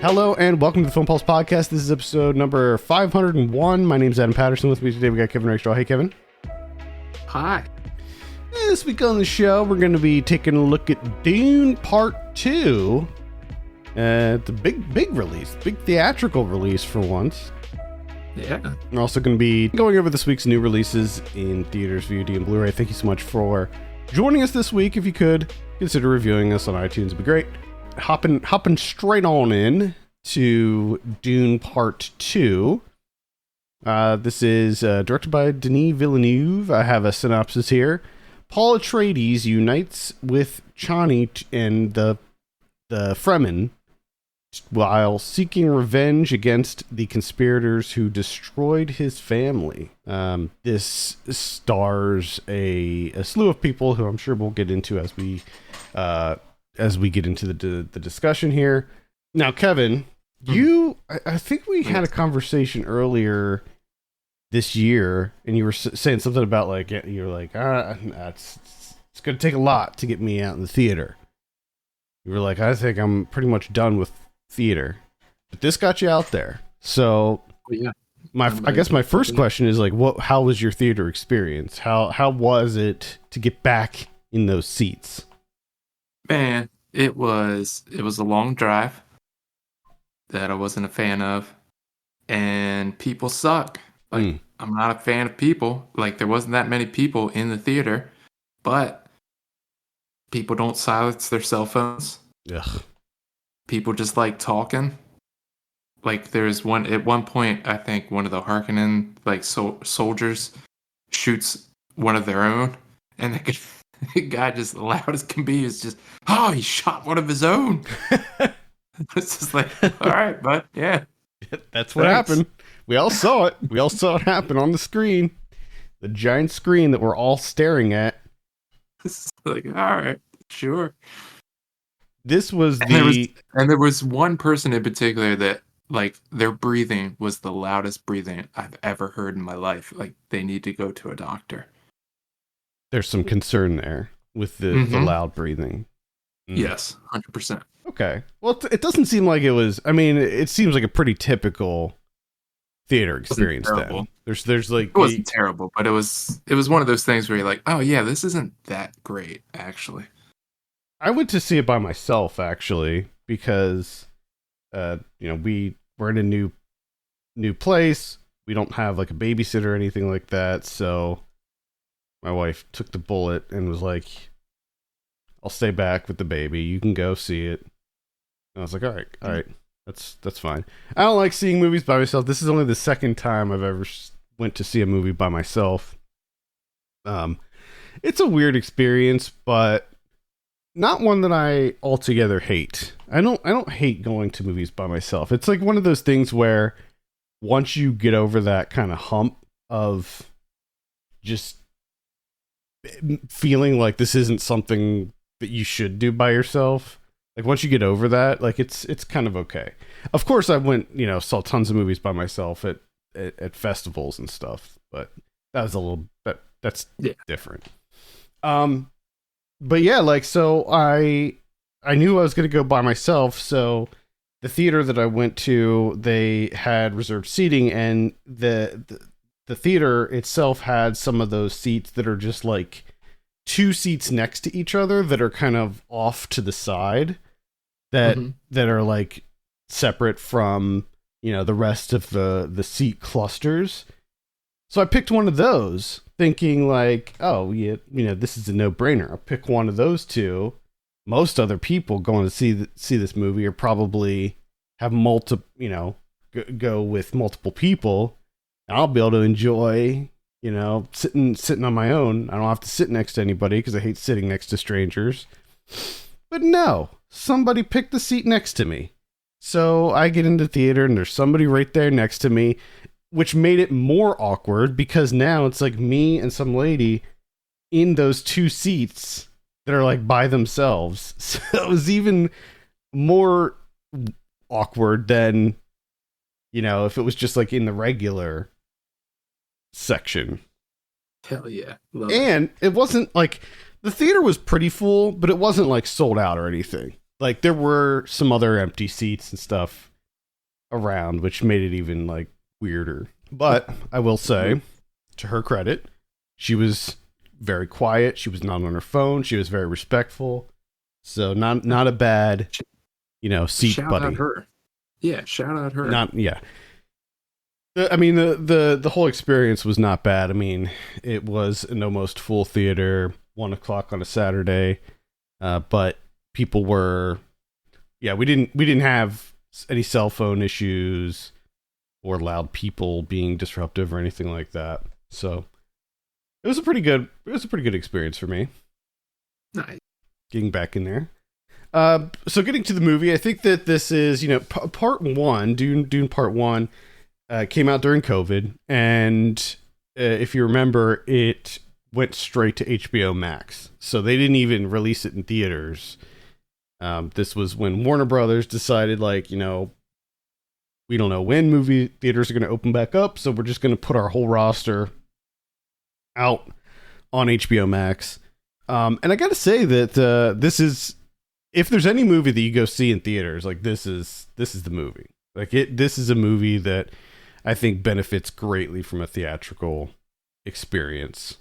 Hello and welcome to the Film Pulse Podcast. This is episode number 501. My name's Adam Patterson. With me today we got Kevin Rakestraw. Hey, Kevin. Hi. This week on the show, we're going to be taking a look at Dune Part 2. It's a big release. Big theatrical release for once. Yeah. We're also going to be going over this week's new releases in theaters, VOD, and Blu-ray. Thank you so much for joining us this week. If you could, consider reviewing us on iTunes. It'd be great. Hopping straight on in to Dune Part 2. This is directed by Denis Villeneuve. I have a synopsis here. Paul Atreides unites with Chani and the Fremen while seeking revenge against the conspirators who destroyed his family. This stars a slew of people who I'm sure we'll get into as we get into the discussion here. Now, Kevin, I think we had a conversation earlier this year, and you were saying something about you're like, it's going to take a lot to get me out in the theater. You were like, I think I'm pretty much done with theater, but this got you out there. So, yeah. I guess my first question is how was your theater experience? How was it to get back in those seats? Man, it was a long drive that I wasn't a fan of, and people suck. I'm not a fan of people. There wasn't that many people in the theater, but people don't silence their cell phones. Ugh. People just like talking. There's at one point, I think one of the Harkonnen soldiers shoots one of their own, and the guy, just loud as can be, is just, oh, he shot one of his own. It's just like, all right, bud, yeah. That's what happened. We all saw it. We all saw it happen on the screen. The giant screen that we're all staring at. It's like, all right, sure. This was and there was one person in particular that, their breathing was the loudest breathing I've ever heard in my life. They need to go to a doctor. There's some concern there with the loud breathing. Yes, 100%. Okay. Well, it doesn't seem like it was. I mean, it seems like a pretty typical theater experience. Then there's it wasn't terrible, but it was one of those things where you're like, oh yeah, this isn't that great actually. I went to see it by myself actually because, we're in a new place. We don't have a babysitter or anything like that, so my wife took the bullet and was like, I'll stay back with the baby. You can go see it. And I was like, all right. That's fine. I don't like seeing movies by myself. This is only the second time I've ever went to see a movie by myself. It's a weird experience, but not one that I altogether hate. I don't hate going to movies by myself. It's one of those things where once you get over that kind of hump of just feeling like this isn't something that you should do by yourself, once you get over that, it's kind of okay. Of course, I went, saw tons of movies by myself at festivals and stuff, but that was a little bit, that's different. But yeah, so I knew I was going to go by myself, so the theater that I went to, they had reserved seating, and the theater itself had some of those seats that are just two seats next to each other that are kind of off to the side that are separate from, the rest of the seat clusters. So I picked one of those thinking oh yeah, this is a no-brainer. I'll pick one of those two. Most other people going to see this movie are probably have go with multiple people. I'll be able to enjoy, sitting on my own. I don't have to sit next to anybody because I hate sitting next to strangers. But no, somebody picked the seat next to me. So I get into theater and there's somebody right there next to me, which made it more awkward because now it's me and some lady in those two seats that are by themselves. So it was even more awkward than, if it was just in the regular section. Hell yeah. And it wasn't the theater was pretty full, but it wasn't sold out or anything. There were some other empty seats and stuff around, which made it even like weirder. But I will say, to her credit, she was very quiet. She was not on her phone. She was very respectful. So not a bad, seat Shout buddy. out her. Yeah, shout out her. Not yeah. I mean the whole experience was not bad. I mean, it was an almost full theater, 1:00 on a Saturday, but people were, we didn't have any cell phone issues or loud people being disruptive or anything like that. So it was a pretty good experience for me. Nice. Getting back in there. So getting to the movie, I think that this is, part one, Dune part one, came out during COVID, and if you remember, it went straight to HBO Max. So they didn't even release it in theaters. This was when Warner Brothers decided, like, we don't know when movie theaters are going to open back up, so we're just going to put our whole roster out on HBO Max. And I got to say that this is, if there's any movie that you go see in theaters, like this is the movie. Like this is a movie that I think benefits greatly from a theatrical experience,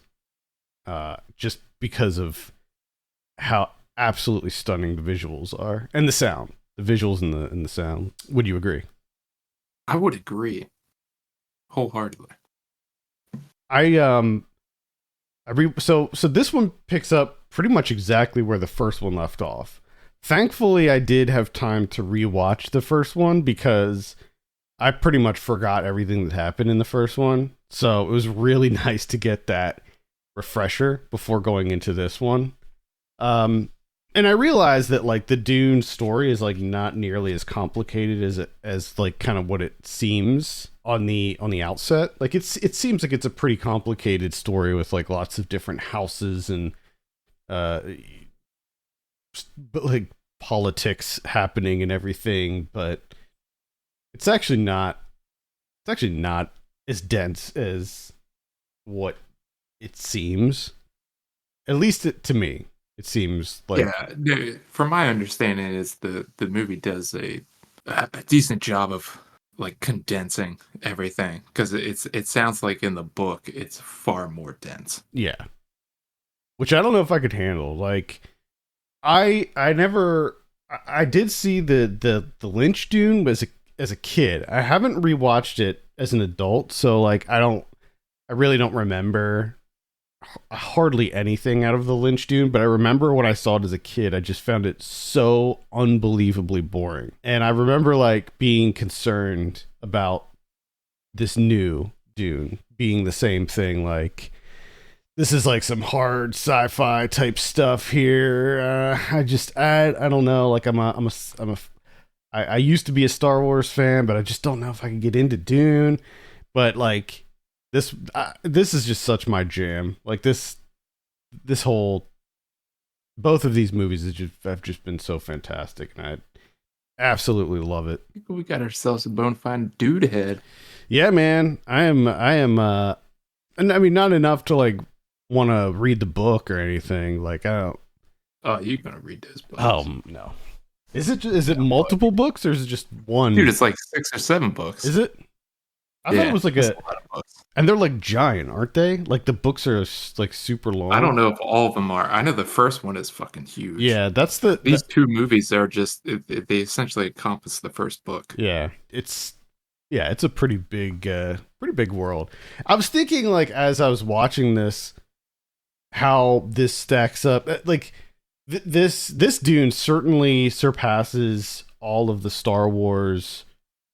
just because of how absolutely stunning the visuals are and the sound, the visuals and the sound. Would you agree? I would agree wholeheartedly. So this one picks up pretty much exactly where the first one left off. Thankfully, I did have time to rewatch the first one because I pretty much forgot everything that happened in the first one. So it was really nice to get that refresher before going into this one. And I realized that like the Dune story is like not nearly as complicated as like kind of what it seems on the outset. Like it seems like it's a pretty complicated story with like lots of different houses and but like politics happening and everything, but it's actually not as dense as what it seems. At least to me, it seems like. Yeah, from my understanding, is the movie does a decent job of like condensing everything, because it sounds like in the book it's far more dense. Yeah, which I don't know if I could handle. Like, I did see the Lynch Dune as a kid. I haven't rewatched it as an adult, so like I really don't remember hardly anything out of the Lynch Dune, but I remember when I saw it as a kid, I just found it so unbelievably boring. And I remember like being concerned about this new Dune being the same thing, like this is like some hard sci-fi type stuff here. I don't know. Like I used to be a Star Wars fan, but I just don't know if I can get into Dune. But like this is just such my jam. Like this whole, both of these movies have just been so fantastic, and I absolutely love it. We got ourselves a bona fide dude head. Yeah, man. I am. And I mean, not enough to like want to read the book or anything. Like I don't. Oh, you're gonna read those books? Oh no. Is it multiple books or is it just one? Dude, it's like 6 or 7 books. Is it? I thought it was like a lot of books. And they're like giant, aren't they? Like the books are like super long. I don't know if all of them are. I know the first one is fucking huge. Yeah, that's these two movies are just they essentially encompass the first book. Yeah, it's a pretty big world. I was thinking like as I was watching this, how this stacks up. Like this Dune certainly surpasses all of the Star Wars,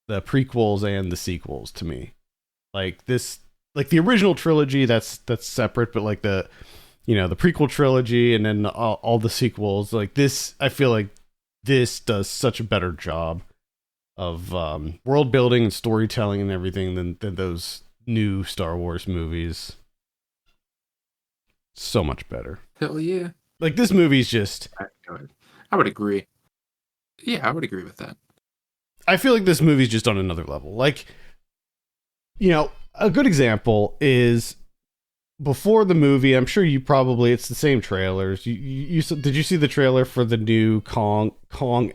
the prequels and the sequels to me. Like this, like the original trilogy, that's separate, but like the prequel trilogy and then all the sequels, like this, I feel like this does such a better job of world building and storytelling and everything than those new Star Wars movies. So much better. Hell yeah. Like this movie's just, I would agree. Yeah, I would agree with that. I feel like this movie's just on another level. Like, a good example is before the movie, I'm sure it's the same trailers. You did you see the trailer for the new Kong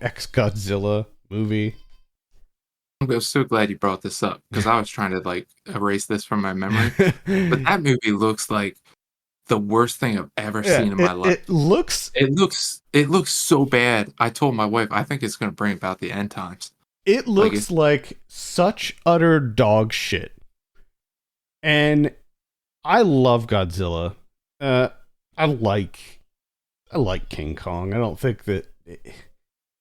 X Godzilla movie? I'm so glad you brought this up because I was trying to like erase this from my memory. But that movie looks like the worst thing I've ever Yeah, seen in my life. it looks It looks so bad. I told my wife I think it's gonna bring about the end times. it Like looks it's like such utter dog shit. And I love Godzilla. Uh, I like I like King Kong. I don't think that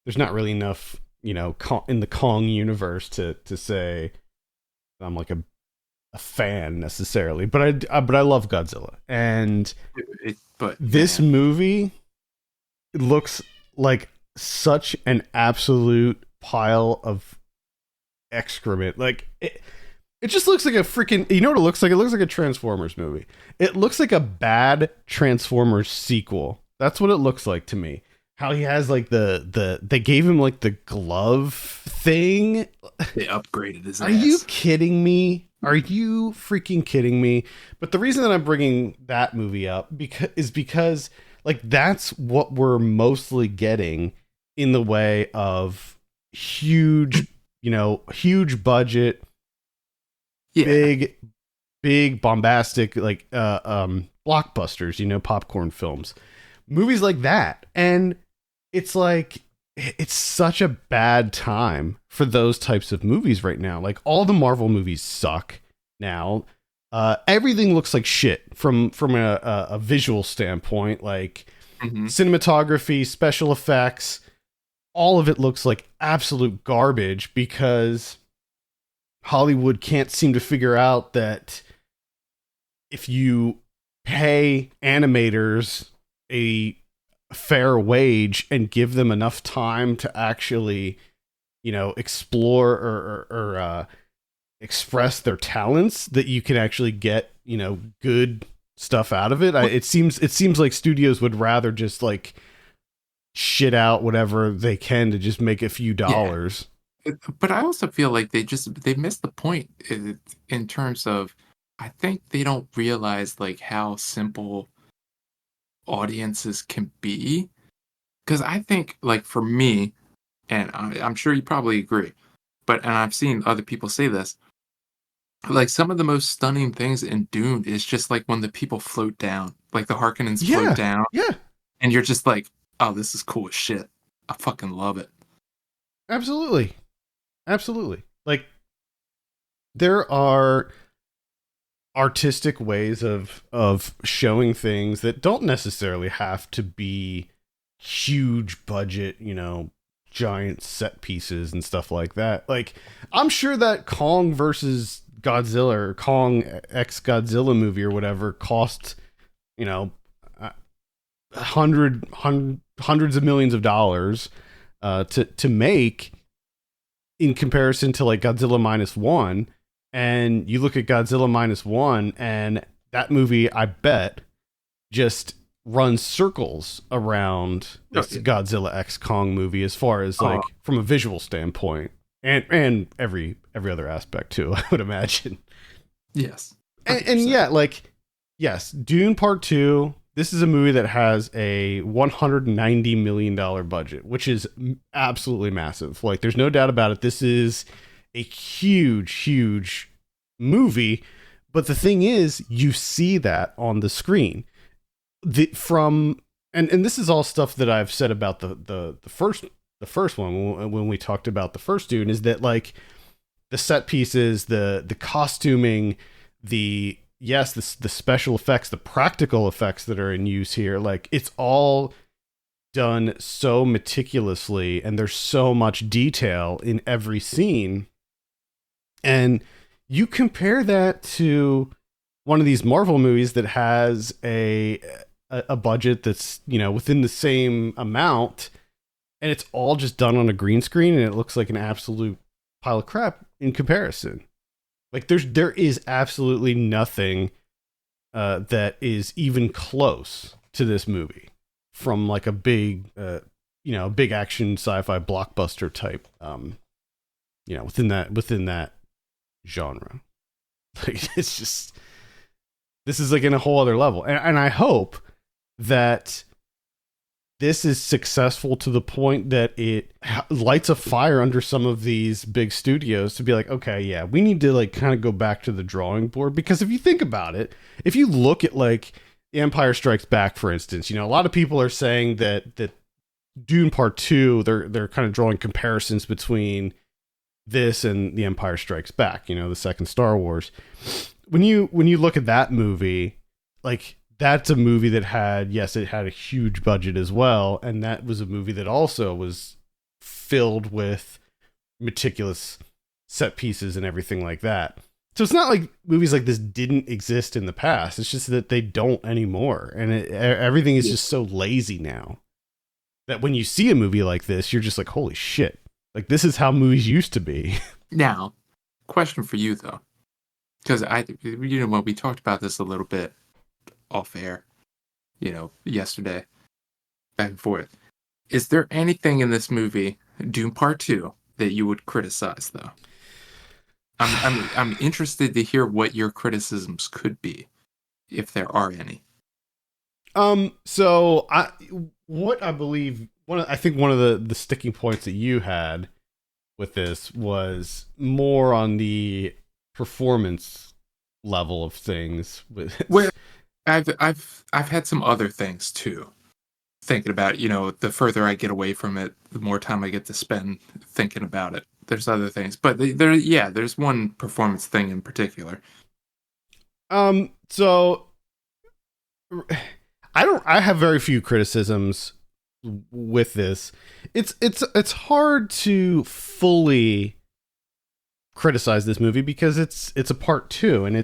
there's not really enough, in the Kong universe to say I'm like a fan necessarily. But I love Godzilla, and but this man, movie looks like such an absolute pile of excrement. Like it just looks like a freaking. You know what it looks like? It looks like a Transformers movie. It looks like a bad Transformers sequel. That's what it looks like to me. How he has like they gave him like the glove thing. they upgraded his Are you ass. kidding me? Are you freaking kidding me? But the reason that I'm bringing that movie up because like that's what we're mostly getting in the way of huge, huge budget, Yeah, big big bombastic like blockbusters, popcorn films. Movies like that. And it's like it's such a bad time for those types of movies right now. Like all the Marvel movies suck now. Everything looks like shit from a visual standpoint, like hmm cinematography, special effects. All of it looks like absolute garbage because Hollywood can't seem to figure out that if you pay animators a fair wage and give them enough time to actually, explore or express their talents, that you can actually get, good stuff out of it. It seems like studios would rather just like shit out whatever they can to just make a few yeah. dollars. But I also feel like they missed the point in terms of I think they don't realize like how simple audiences can be. Because I think like for me, and I'm sure you probably agree, and I've seen other people say this, like some of the most stunning things in Dune is just like when the people float down, like the Harkonnens float Yeah, down, yeah, and you're just like, oh, this is cool as shit. I fucking love it. absolutely, absolutely. Like there are artistic ways of showing things that don't necessarily have to be huge budget, giant set pieces and stuff like that. Like I'm sure that Kong versus Godzilla or Kong X Godzilla movie or whatever cost, you know, hundreds of millions of dollars to make in comparison to like Godzilla minus one. And you look at Godzilla minus one, and that movie, I bet, just runs circles around Oh, this Godzilla X Kong movie as far as oh, like from a visual standpoint, and every other aspect too, I would imagine. yes, And 100%. yeah, like yes, Dune Part 2. This is a movie that has a $190 million budget, which is absolutely massive. Like, there's no doubt about it. This is a huge, huge movie. But the thing is, you see that on the screen. And this is all stuff that I've said about the first one when we talked about the first Dune, is that like the set pieces, the costuming, the special effects, the practical effects that are in use here, like it's all done so meticulously, and there's so much detail in every scene. And you compare that to one of these Marvel movies that has a budget that's, within the same amount, and it's all just done on a green screen, and it looks like an absolute pile of crap in comparison. Like there is absolutely nothing that is even close to this movie from like a big big action sci-fi blockbuster type within that genre. Like it's just, this is like in a whole other level, and I hope that this is successful to the point that it lights a fire under some of these big studios to be like, okay, yeah, we need to like kind of go back to the drawing board. Because if you think about it, if you look at like The Empire Strikes Back, for instance, you know, a lot of people are saying that Dune Part 2, they're kind of drawing comparisons between this and The Empire Strikes Back, you know, the second Star Wars. When you look at that movie, like, that's a movie that had, yes, it had a huge budget as well, and that was a movie that also was filled with meticulous set pieces and everything like that. So it's not like movies like this didn't exist in the past. It's just that they don't anymore, and everything is just so lazy now that when you see a movie like this, you're just like, holy shit. Like, this is how movies used to be. Now, question for you, though. Because when we talked about this a little bit off air, yesterday, back and forth. Is there anything in this movie, Dune Part 2, that you would criticize, though? I'm interested to hear what your criticisms could be, if there are any. So I believe I think one of the sticking points that you had with this was more on the performance level of things. Well, I've had some other things too. Thinking about it, the further I get away from it, the more time I get to spend thinking about it. There's other things, but there's one performance thing in particular. So I have very few criticisms with this. It's hard to fully criticize this movie because it's a part 2, and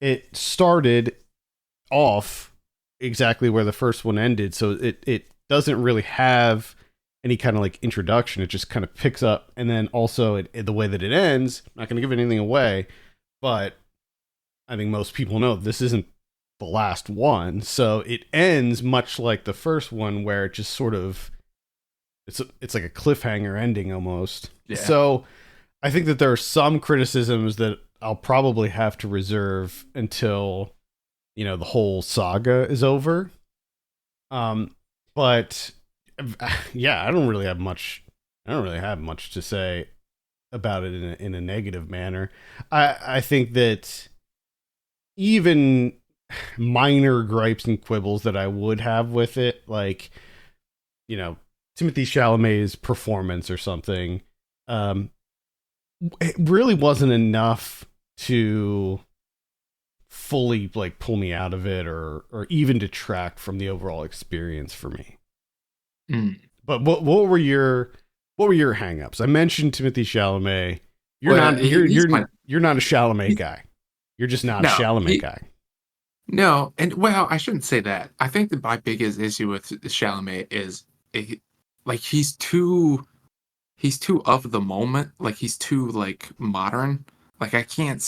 it started off exactly where the first one ended, so it doesn't really have any kind of like introduction. It just kind of picks up, and then also the way that it ends, I'm not going to give anything away, but I think most people know this isn't the last one, so it ends much like the first one, where it just sort of it's like a cliffhanger ending almost. Yeah. So I think that there are some criticisms that I'll probably have to reserve until the whole saga is over. But yeah, I don't really have much to say about it in a negative manner. I think that even minor gripes and quibbles that I would have with it, like, Timothée Chalamet's performance or something, it really wasn't enough to fully like pull me out of it or even detract from the overall experience for me. But what were your hang-ups? I mentioned Timothée Chalamet. You're not a Chalamet guy. You're just not a Chalamet guy. No, and well, I shouldn't say that. I think that my biggest issue with Chalamet is he's too of the moment. Like, he's too like modern. Like, I can't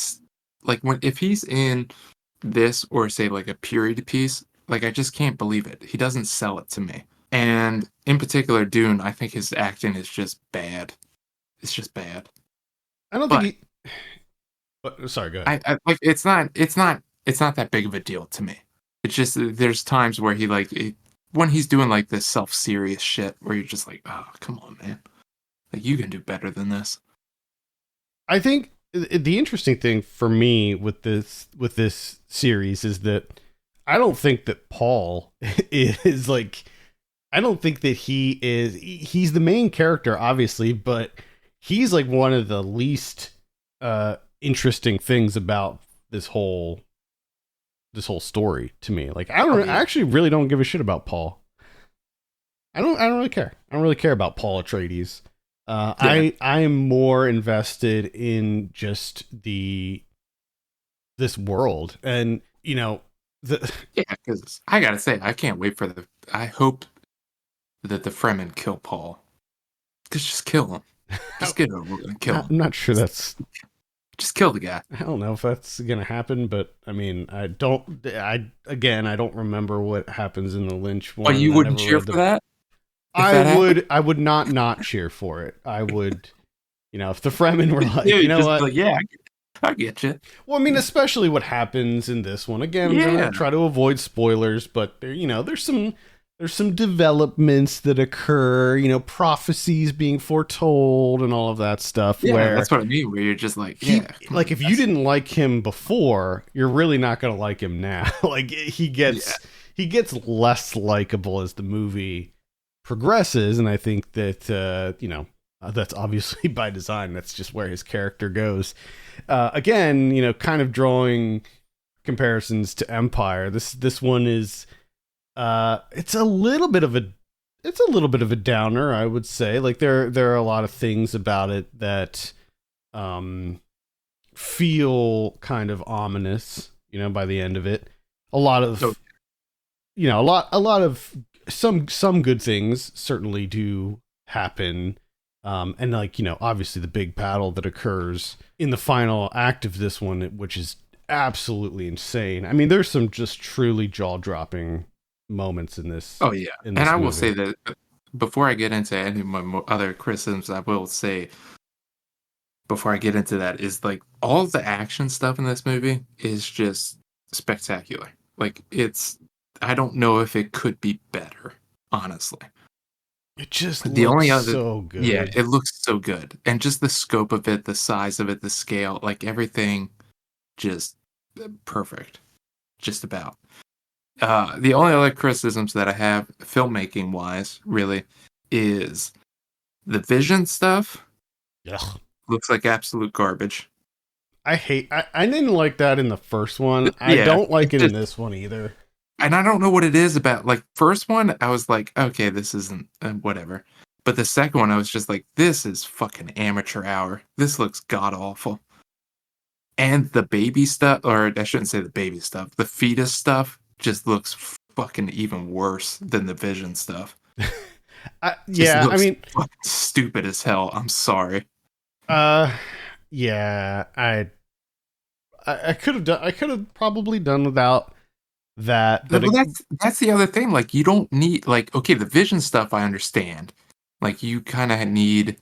if he's in this or say like a period piece, like, I just can't believe it. He doesn't sell it to me. And in particular, Dune, I think his acting is just bad. It's just bad. I don't think sorry, go ahead. It's not that big of a deal to me. It's just there's times where when he's doing like this self-serious shit where you're just like, oh, come on, man. Like, you can do better than this. I think the interesting thing for me with this series is that I don't think that Paul is like, I don't think that he's the main character, obviously, but he's like one of the least interesting things about this whole story to me. Like, I actually really don't give a shit about Paul. I don't really care. I don't really care about Paul Atreides. I am more invested in just this world, and because I gotta say, I can't wait for I hope that the Fremen kill Paul. Just kill him. Just get over it and kill him. I'm not sure that's. Just kill the guy. I don't know if that's gonna happen, but I mean, I don't remember what happens in the Lynch one. Oh, you wouldn't cheer for that? I would not cheer for it. I would, if the Fremen were like, what? Like, yeah, I get you. Well, I mean, especially what happens in this one. Again, I'm gonna try to avoid spoilers, but there's some there's some developments that occur, prophecies being foretold and all of that stuff. Yeah, Where that's what I mean. Where you're just like, he, yeah, like, if you didn't like him before, you're really not going to like him now. Like, yeah. he gets less likable as the movie progresses, and I think that that's obviously by design. That's just where his character goes. Again, kind of drawing comparisons to Empire. This one is it's a little bit of a downer, I would say. Like, there are a lot of things about it that feel kind of ominous, by the end of it. A lot of So a lot of some good things certainly do happen. And, like, obviously the big battle that occurs in the final act of this one, which is absolutely insane. I mean, there's some just truly jaw-dropping moments in this oh yeah, in and this I will say movie. that before I get into any of my other criticisms, I will say before I get into that is like all of the action stuff in this movie is just spectacular. Like it's, I don't know if it could be better, honestly. It just The looks only other, so yeah, good. it looks so good, and just the scope of it, the size of it, the scale, like everything, just perfect, just about. The only other criticisms that I have, filmmaking wise, really, is the vision stuff Ugh. looks like absolute garbage. I didn't like that in the first one. I Yeah, don't like it it in just, this one either. and I don't know what it is about. Like first one, I was like, okay, this isn't whatever. But the second one, I was just like, this is fucking amateur hour. This looks god awful. And the baby stuff, or I shouldn't say the baby stuff, the fetus stuff just looks fucking even worse than the vision stuff. Just Yeah, I looks mean, fucking stupid as hell. I'm sorry. uh, yeah, I could have probably done without that, but Well, that's the other thing. Like, you don't need like okay, the vision stuff I understand. Like, you kind of need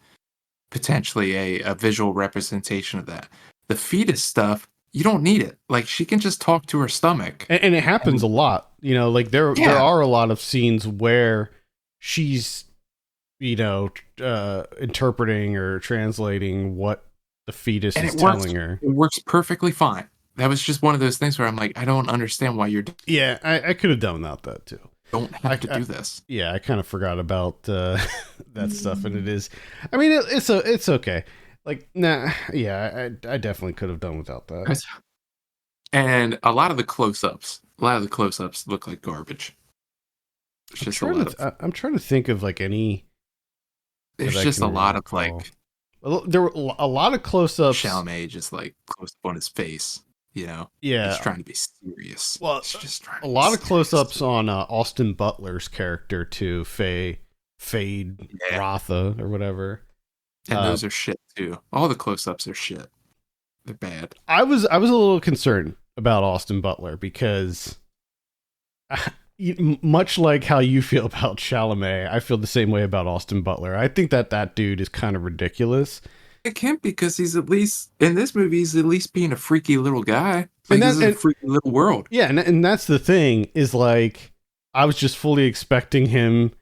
potentially a visual representation of that. The fetus stuff, you don't need it. Like, she can just talk to her stomach. and it happens And a lot. Like, there yeah, are a lot of scenes where she's interpreting or translating what the fetus and is it works. telling her. It works perfectly fine. That was just one of those things where I'm like, I don't understand why you Yeah, I could have done without that too. don't I, have to I do this. yeah, I kind of forgot about that stuff, and it is. I mean, it's okay. Like, nah, yeah, I definitely could have done without that. And a lot of the close-ups look like garbage. It's just a lot of I'm trying to think of, like, any that there's I just a can lot of recall. like There were a lot of close-ups. Chalamet just like close up on his face, you know? He's Yeah, trying to be serious. well, He's just trying a to be lot of serious. close-ups on Austin Butler's character too, Fade Yeah. Rotha or whatever. And Uh, those are shit too. All the close ups are shit. They're bad. I was a little concerned about Austin Butler because, much like how you feel about Chalamet, I feel the same way about Austin Butler. I think that dude is kind of ridiculous, It can't because he's at least in this movie he's at least being a freaky little guy. and Like this is a and freaky little world. yeah, and that's the thing is, like, I was just fully expecting him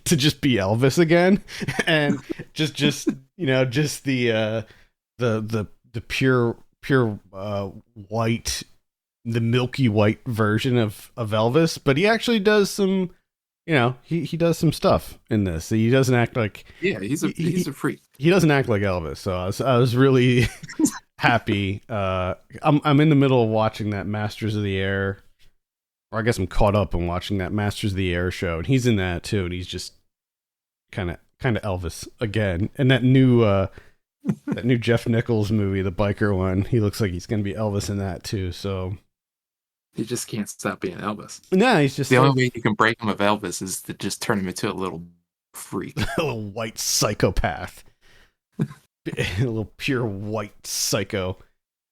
to just be Elvis again, and just just the pure white, the milky white version of Elvis, but he actually does some, he does some stuff in this. He doesn't act like Yeah, he's a freak. he doesn't act like Elvis. So I was really happy. I'm in the middle of watching that Masters of the Air, or I guess I'm caught up in watching that Masters of the Air show, and he's in that too, and he's just kind of Elvis again. And that new Jeff Nichols movie, the biker one, he looks like he's gonna be Elvis in that too. So He just can't stop being Elvis. no, he's just The like only way you can break him of Elvis is to just turn him into a little freak. a little white psychopath, a little pure white psycho,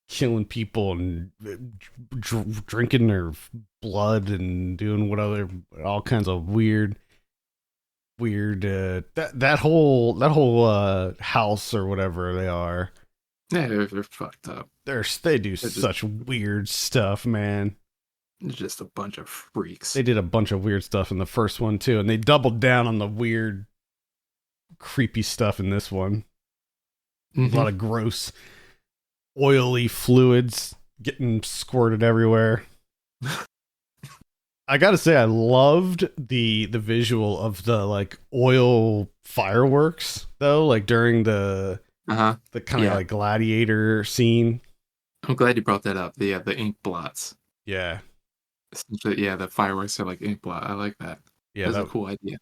killing people and drinking their blood and doing all kinds of weird that whole house or whatever they are. Yeah, they're fucked up. They do They're just such weird stuff, man. Just a bunch of freaks. They did a bunch of weird stuff in the first one too, and they doubled down on the weird, creepy stuff in this one. A lot of gross, oily fluids getting squirted everywhere. I gotta say, I loved the visual of the like oil fireworks though, like during the kind of like gladiator scene. I'm glad you brought that up. The ink blots. Yeah. Essentially, yeah, the fireworks are like ink blot. I like that. Yeah, that's a cool idea.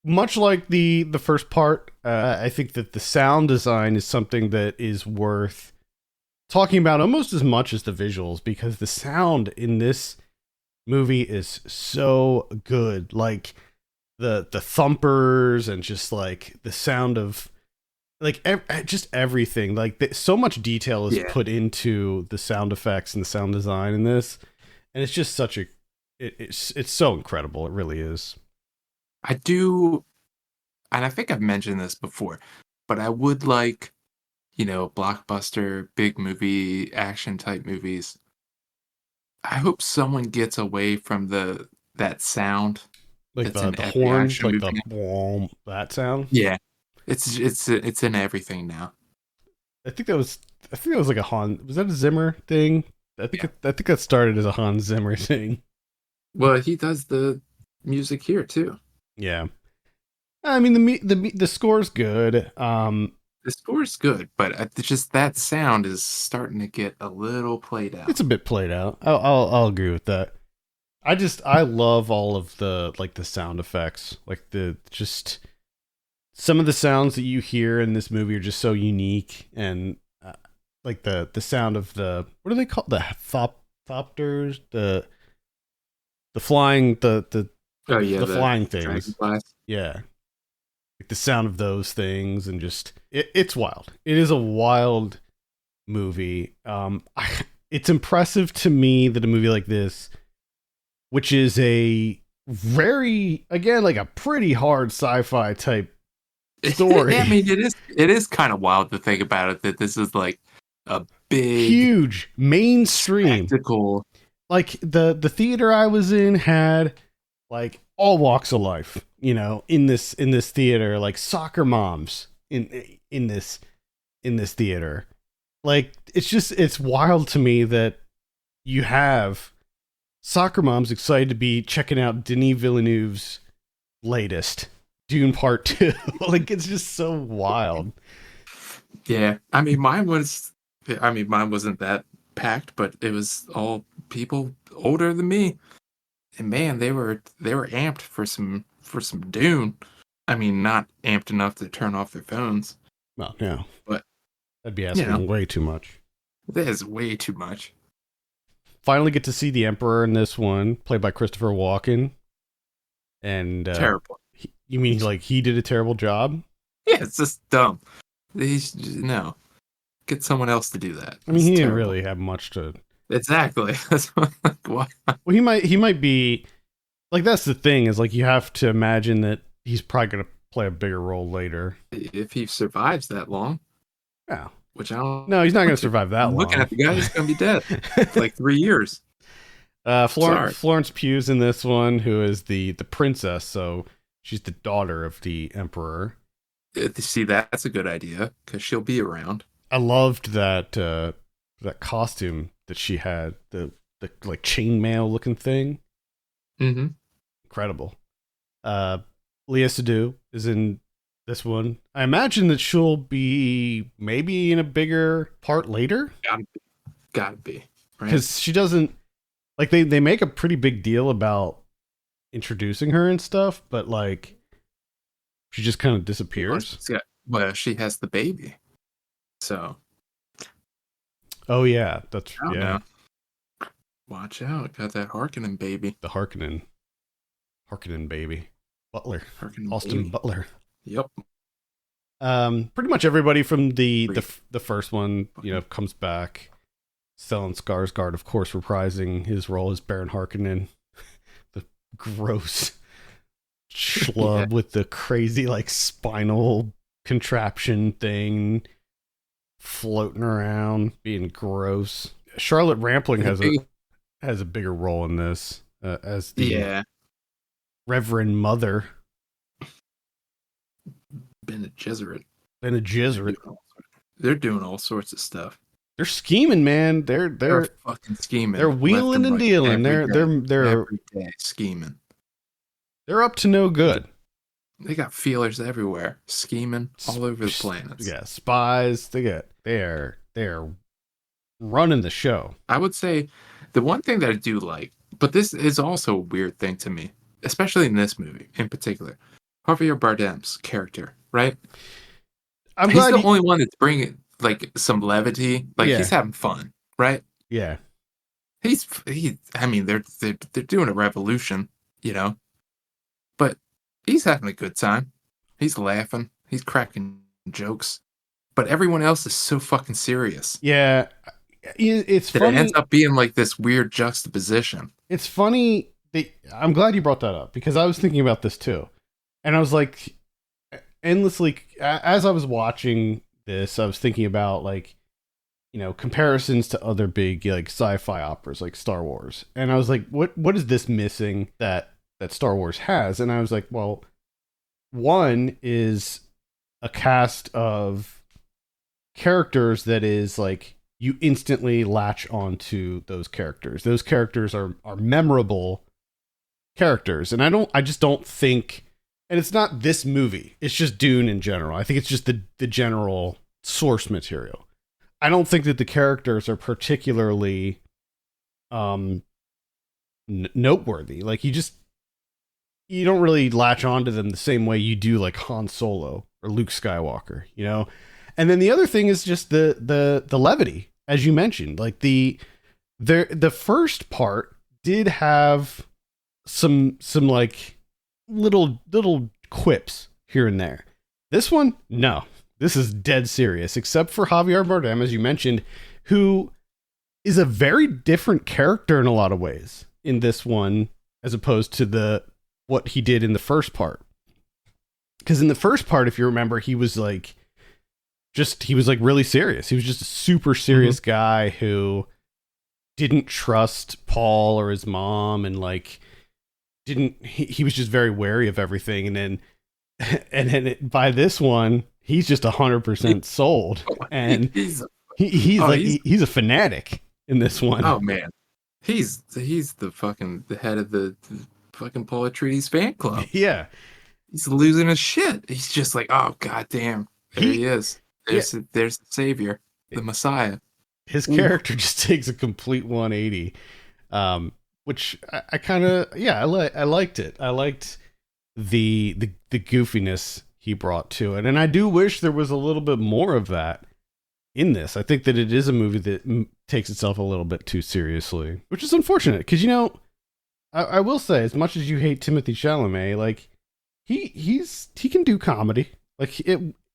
Much like the first part, I think that the sound design is something that is worth talking about almost as much as the visuals, because the sound in this movie is so good. Like the thumpers and just like the sound of like just everything. Like so much detail is put into the sound effects and the sound design in this, and it's just such a it's so incredible. It really is. I do, and I think I've mentioned this before, but I would like, blockbuster, big movie, action type movies. I hope someone gets away from that sound, like the horn, like the boom, that sound. Yeah, it's in everything now. I think that was like a Was that a Zimmer thing? I think that started as a Hans Zimmer thing. Well, he does the music here too. Yeah, I mean the score's good. The score's good, but it's just that sound is starting to get a little played out. It's a bit played out. I'll agree with that. I love all of the like the sound effects, like the just some of the sounds that you hear in this movie are just so unique, and like the sound of the, what do they call the thopters, the flying the flying things. Yeah. Like the sound of those things, and just it's wild. It is a wild movie. It's impressive to me that a movie like this, which is a very, again, like a pretty hard sci-fi type story. I mean, it is kind of wild to think about it, that this is like a big, huge mainstream spectacle. Like the theater I was in had like all walks of life, in this theater, like soccer moms in this theater. Like it's wild to me that you have soccer moms excited to be checking out Denis Villeneuve's latest Dune Part 2. Like, it's just so wild. Yeah, I mean, mine wasn't that packed, but it was all people older than me. And man, they were amped for some Dune. I mean, not amped enough to turn off their phones. Well, no, but that'd be asking way too much. That is way too much. Finally, get to see the Emperor in this one, played by Christopher Walken. And terrible. You mean like he did a terrible job? Yeah, it's just dumb. No, get someone else to do that. I mean, he didn't really have much to. Exactly. That's what, well, he might be like, that's the thing, is like you have to imagine that he's probably going to play a bigger role later if he survives that long. Yeah, which I don't. No, he's not going to survive that long. Looking at the guy, he's going to be dead for like 3 years. Florence Pugh's in this one, who is the princess, so she's the daughter of the Emperor. See, that's a good idea because she'll be around. I loved that costume that she had, the like chainmail looking thing. Mm-hmm. Incredible. Léa Seydoux is in this one. I imagine that she'll be maybe in a bigger part later. Gotta be. Because she doesn't, like, they make a pretty big deal about introducing her and stuff, but like she just kind of disappears. Well, she has the baby, so. Oh yeah, that's yeah. Watch out! Got that Harkonnen baby. The Harkonnen baby, Butler, Austin baby. Butler. Yep. Pretty much everybody from the first one, comes back. Stellan Skarsgård, of course, reprising his role as Baron Harkonnen, the gross schlub with the crazy like spinal contraption thing floating around, being gross. Charlotte Rampling has has a bigger role in this as the Yeah, Reverend Mother Bene Gesserit. and a They're Jesuit. doing all sorts. They're doing all sorts of stuff. They're scheming, man. They're fucking They're scheming left wheeling and and right dealing. every day scheming. They're up to no good. They got feelers everywhere, scheming all over the planets. Yeah, spies. They're running the show. I would say the one thing that I do like, but this is also a weird thing to me, especially in this movie in particular, Javier Bardem's character, right? I'm He's glad. the only one that's bringing like some levity. Like Yeah, he's having fun, right? yeah, I mean, they're doing a revolution, you know, but he's having a good time. He's laughing. He's cracking jokes. But everyone else is so fucking serious yeah. It's that it ends funny. up being like this weird juxtaposition. It's funny. I'm glad you brought that up because I was thinking about this too, and I was like, endlessly as I was watching this, I was thinking about like comparisons to other big like sci-fi operas like Star Wars, and I was like, what is this missing that Star Wars has? And I was like, well, one is a cast of characters that is like you instantly latch onto those characters. Those characters are memorable characters, and I just don't think, and it's not this movie, it's just Dune in general. I think it's just the general source material. I don't think that the characters are particularly noteworthy. Like you don't really latch onto them the same way you do like Han Solo or Luke Skywalker, you know? And then the other thing is just the levity, as you mentioned. Like the first part did have some like little quips here and there. This one, no. This is dead serious, except for Javier Bardem, as you mentioned, who is a very different character in a lot of ways in this one, as opposed to what he did in the first part. Because in the first part, if you remember, he was like really serious. He was just a super serious guy who didn't trust Paul or his mom, and like he was just very wary of everything. And then by this one, he's just 100% sold, and he's a fanatic in this one. Oh man, he's the head of the fucking Paul Atreides fan club. Yeah, he's losing his shit. He's just like, oh goddamn, there he is. There's the savior, the Messiah. His character just takes a complete 180, which I kind of I liked it. I liked the goofiness he brought to it, and I do wish there was a little bit more of that in this. I think that it is a movie that takes itself a little bit too seriously, which is unfortunate because I will say, as much as you hate Timothée Chalamet, like he can do comedy, like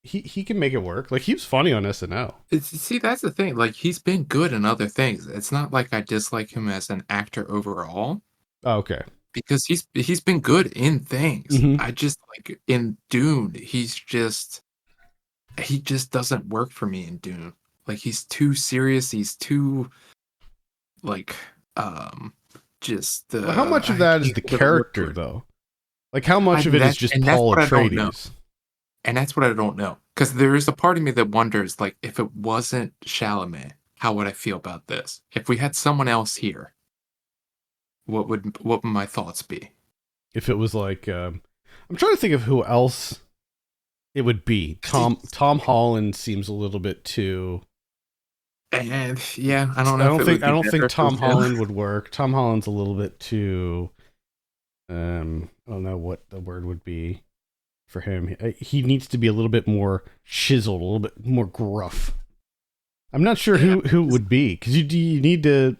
he can make it work. Like he was funny on SNL. See, that's the thing. Like he's been good in other things. It's not like I dislike him as an actor overall. Oh, okay. Because he's been good in things. I just like in Dune, he just doesn't work for me in Dune. Like he's too serious. He's too like just. Well, how much of that is the character though? Like how much of it is just Paul Atreides? And that's what I don't know. Because there is a part of me that wonders, like, if it wasn't Chalamet, how would I feel about this? If we had someone else here, what would my thoughts be? If it was like, I'm trying to think of who else it would be. Tom Holland seems a little bit too. And yeah, I don't know. I don't think Tom Holland would work. Tom Holland's a little bit too. I don't know what the word would be for him. He needs to be a little bit more chiseled, a little bit more gruff. I'm not sure who it would be, because you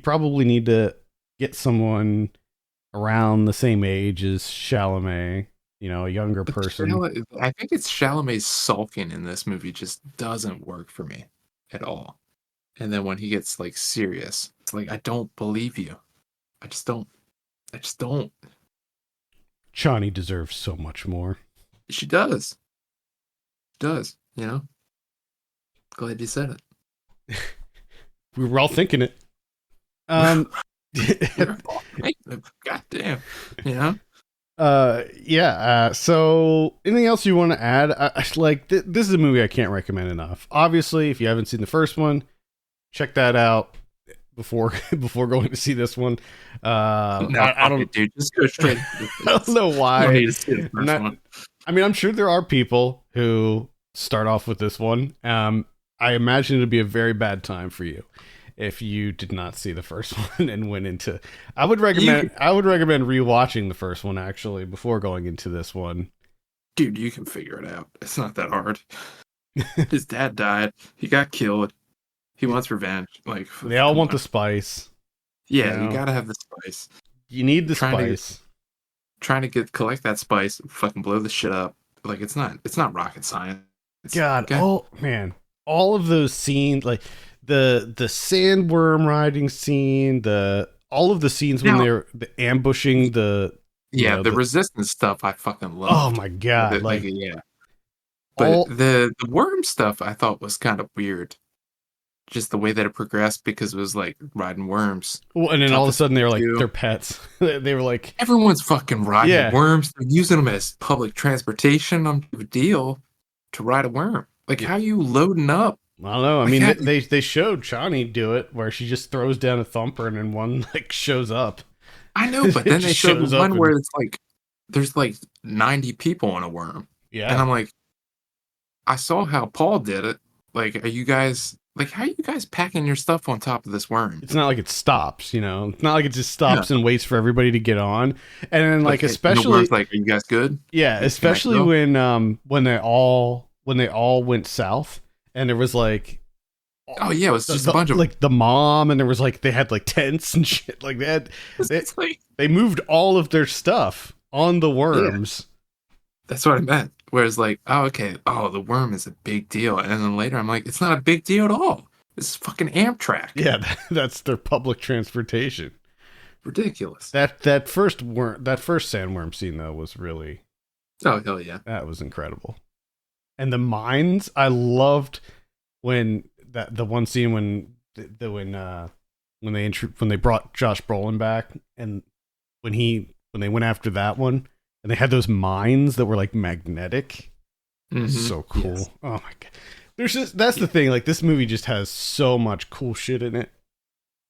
probably need to get someone around the same age as Chalamet, a younger person. I think it's Chalamet's sulking in this movie just doesn't work for me at all. And then when he gets like serious, it's like, I don't believe you. I just don't. Chani deserves so much more. She does. Glad you said it. We were all thinking it. You're a boss. God damn. You know? Yeah. So, anything else you want to add? This is a movie I can't recommend enough. Obviously, if you haven't seen the first one, check that out before before going to see this one. No, I fuck don't it, dude. Just go straight into I don't this. know You don't why. need to see the first Not, one. I mean, I'm sure there are people who start off with this one. I imagine it'd be a very bad time for you if you did not see the first one and went into. You, I would recommend rewatching the first one actually before going into this one. dude, you can figure it out. It's not that hard. His dad died. He got killed. He wants revenge. Like, They all come want on. the spice. Yeah, You you know? gotta have the spice. You need the Trying to spice. trying to collect that spice, fucking blow the shit up. Like it's not rocket science. God, Okay. oh man, all of those scenes, like the sandworm riding scene, the all of the scenes when Now, they're ambushing the you yeah, know the the resistance stuff I fucking oh loved. my god, like Yeah. But all the worm stuff I thought was kind of weird. Just the way that it progressed because it was like riding worms. well, and then all of a Toughest sudden thing they were to like do. they're pets. They were like Everyone's fucking riding yeah, worms. They're using them as public transportation. I'm a deal to ride a worm. Like, yeah. how you loading up? I don't know. I Like, mean, how, they showed Chani do it where she just throws down a thumper and then one like shows up. I know, but It then they just showed the shows up one where and it's like there's like 90 people on a worm, and yeah. I'm like, I saw how Paul did it. Like, are you guys like how are you guys packing your stuff on top of this worm? It's not like it stops, you know. It's not like it just Yeah, stops and waits for everybody to get on. And then like like, and the worm's especially like, are you guys good? yeah, Can I especially go? when they all went south and there was like Oh yeah, it was just a bunch of. like the mom and there was like they had like tents and shit like that. They, It's like, they moved all of their stuff on the yeah, worms. that's what I meant. Whereas like, oh okay, oh the worm is a big deal, and then later I'm like, it's not a big deal at all. This is fucking Amtrak. Yeah, that's their public transportation. Ridiculous. That first sandworm scene though was really Oh hell yeah. that was incredible. And the mines, I loved when the one scene when when they brought Josh Brolin back and when they went after that one and they had those mines that were like magnetic. Mhm. So cool. Yes. Oh my god. That's the thing, like this movie just has so much cool shit in it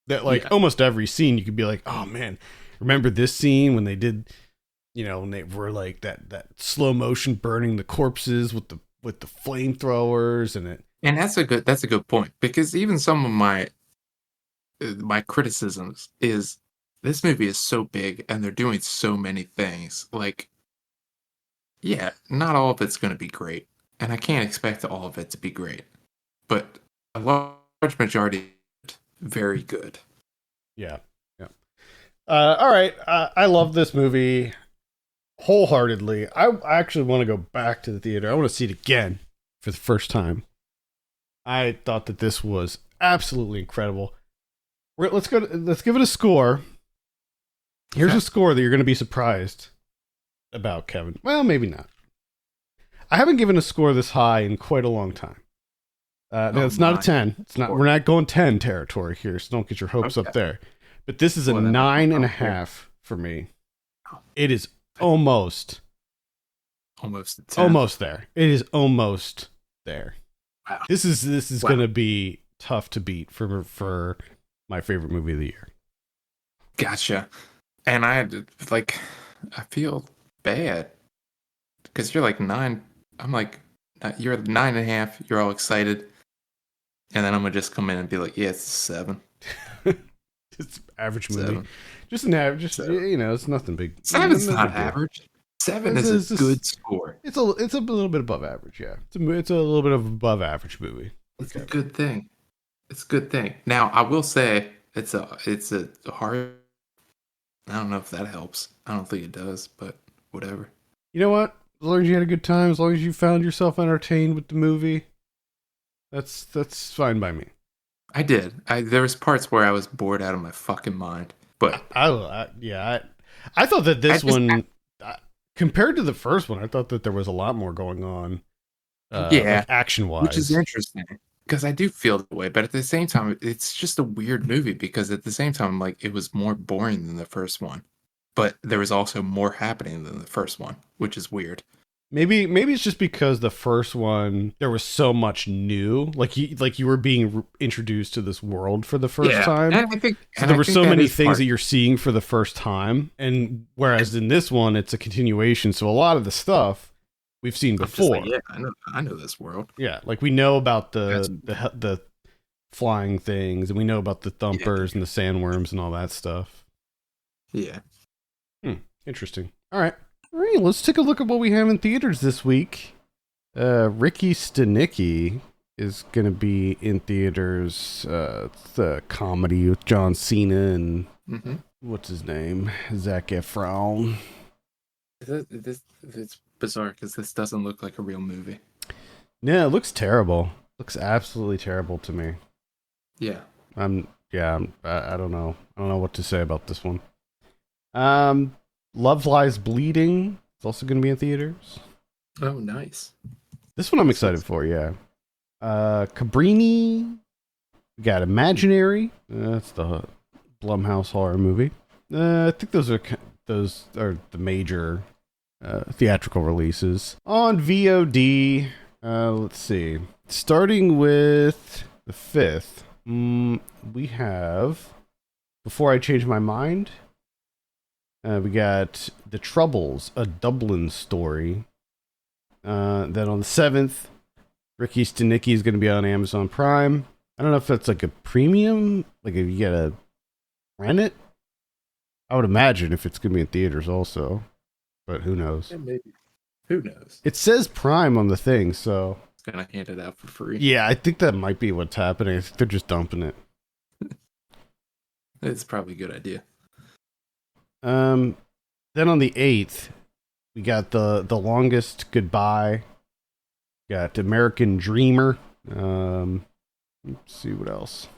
that like Yeah. almost every scene you could be like, "Oh man, remember this scene when they did when they were like that slow motion burning the corpses with the flamethrowers and it And that's a good point because even some of my criticisms is this movie is so big and they're doing so many things. Like, yeah, not all of it's going to be great, and I can't expect all of it to be great, but a large majority very good. yeah. Yeah. All right. I love this movie wholeheartedly. I actually want to go back to the theater. I want to see it again for the first time. I thought that this was absolutely incredible. Let's go. Let's give it a score. Here's Okay. a score that you're going to be surprised about, Kevin. Well, maybe not. I haven't given a score this high in quite a long time. No, Oh it's not a my 10. It's not. We're not going 10 territory here, so don't get your hopes up Okay. there. But this is a Well, then, 9.5 for me. It is almost almost a 10. almost there. It is almost there. Wow. This is Wow. going to be tough to beat for my favorite movie of the year. Gotcha. And I had to, like, I feel bad because you're like 9. I'm like, you're at 9.5. You're all excited. And then I'm going to just come in and be like, yeah, it's a 7. It's average movie. 7. Just an average. Just 7. it's nothing big. 7's no not big deal. average. 7 It's is a just- good score. It's a little bit above average. Yeah, it's a little bit of above average movie. It's a good thing. It's a good thing. Now, I will say it's a hard. I don't know if that helps. I don't think it does, but whatever. You know what? As long as you had a good time, as long as you found yourself entertained with the movie, that's fine by me. I did. There was parts where I was bored out of my fucking mind, but I thought that this one, compared to the first one, I thought that there was a lot more going on. Yeah, like action wise, which is interesting because I do feel that way, but at the same time, it's just a weird movie because at the same time, like it was more boring than the first one, but there was also more happening than the first one, which is weird. Maybe it's just because the first one there was so much new, like you were being introduced to this world for the first Yeah, time. and I think, So there were so that many is things part. that you're seeing for the first time, and whereas in this one it's a continuation. So a lot of the stuff we've seen I'm just like, before. yeah, I know this world. Yeah, like we know about That's the flying things, and we know about the yeah, thumpers and the sandworms and all that stuff. yeah. Interesting. All right. Let's take a look at what we have in theaters this week. Ricky Stenicki is going to be in theaters. It's a comedy with John Cena and Mm-hmm. what's his name, Zac Efron. It's bizarre because this doesn't look like a real movie. Yeah, it looks terrible. Looks absolutely terrible to me. Yeah. I don't know. I don't know what to say about this one. Love Lies Bleeding is also going to be in theaters. Oh, nice. This one I'm excited for, yeah. Cabrini. We got Imaginary. That's the Blumhouse horror movie. I think those are the major theatrical releases. On VOD, let's see. Starting with the 5th, we have Before I Change My Mind. We got The Troubles, a Dublin story. Then on the 7th, Ricky Stenicki is going to be on Amazon Prime. I don't know if that's like a premium, like if you gotta rent it. I would imagine if it's going to be in theaters also, but who knows? Yeah, maybe. Who knows? It says Prime on the thing, so It's gonna hand it out for free. yeah, I think that might be what's happening. I think they're just dumping it. It's probably a good idea. Then on the 8th, we got the Longest Goodbye. Got American Dreamer. Let's see what else.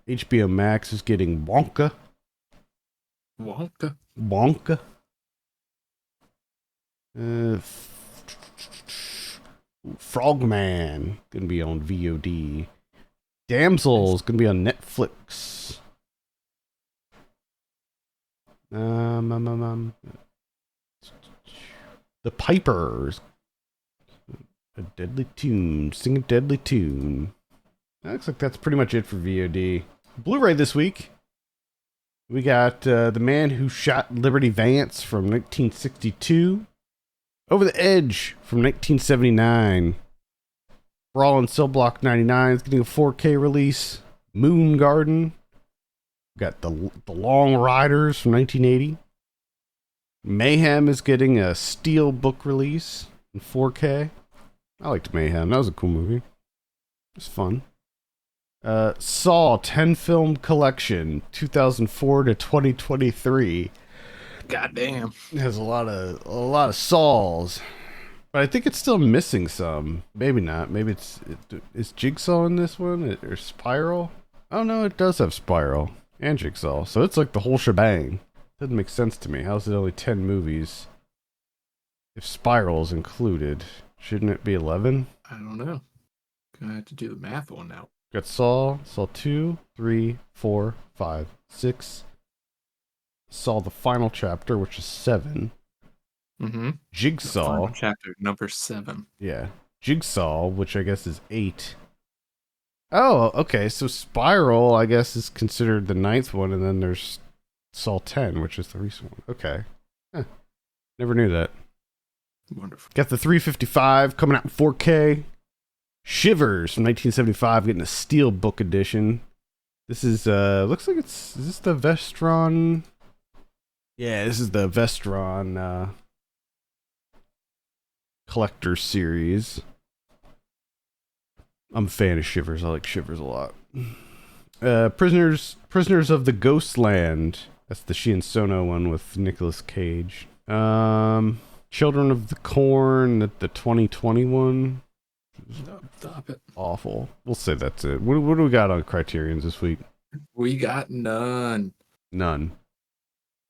HBO Max is getting Wonka. Wonka. Wonka. Frogman gonna be on VOD. Damsel's gonna be on Netflix. The Pipers. A Deadly Tune. Sing a Deadly Tune. Looks like that's pretty much it for VOD. Blu-ray this week. We got The Man Who Shot Liberty Vance from 1962. Over the Edge from 1979. Brawl in Cell Block 99 is getting a 4K release. Moon Garden. We got the Long Riders from 1980. Mayhem is getting a Steel book release in 4K. I liked Mayhem. That was a cool movie. It was fun. Saw 10 film collection 2004 to 2023. Goddamn. It has a lot of Saws, but I think it's still missing some. Maybe not. Maybe is Jigsaw in this one or Spiral? Oh no, it does have Spiral and Jigsaw, so it's like the whole shebang. Doesn't make sense to me. How's it only 10 movies if Spiral's included? Shouldn't it be 11? I don't know. Gonna have to do the math on now. Got Saw 2, 3, 4, 5, 6. Saw the final chapter, which is 7. Mm-hmm. Jigsaw. Chapter number 7. Yeah. Jigsaw, which I guess is 8. Oh, okay. So Spiral, I guess, is considered the 9th one, and then there's Saw 10, which is the recent one. Okay. Never knew that. Wonderful. Got the 355 coming out in 4K. Shivers from 1975 getting a Steel book edition. This is looks like is this the Vestron? Yeah, this is the Vestron collector series. I'm a fan of Shivers. I like Shivers a lot. Prisoners of the Ghostland. That's the Shion Sono one with Nicolas Cage. Children of the Corn, the 2021. Stop it. Awful. We'll say that's it. What do we got on Criterions this week? We got none. None.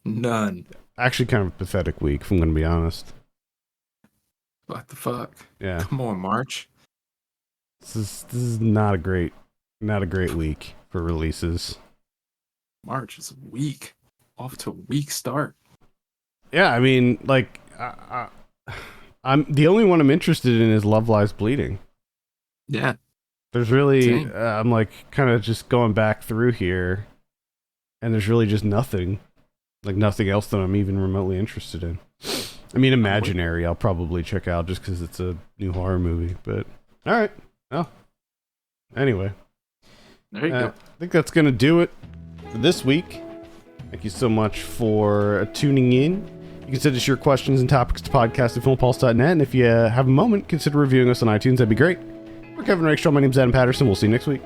None. Actually, kind of a pathetic week, if I'm going to be honest. What the fuck? Yeah. Come on, March. This is not a great week for releases. March is weak. Off to a weak start. Yeah, I mean, like, I'm the only one I'm interested in is Love Lies Bleeding. Yeah. There's really, I'm like kind of just going back through here, and there's really just nothing, like nothing else that I'm even remotely interested in. I mean, Imaginary, I'll probably check out just because it's a new horror movie. But all right, well, anyway, there you go. I think that's gonna do it for this week. Thank you so much for tuning in. You can send us your questions and topics to podcast@filmpulse.net, and if you have a moment, consider reviewing us on iTunes. That'd be great. For Kevin Rakestraw, my name's Adam Patterson. We'll see you next week.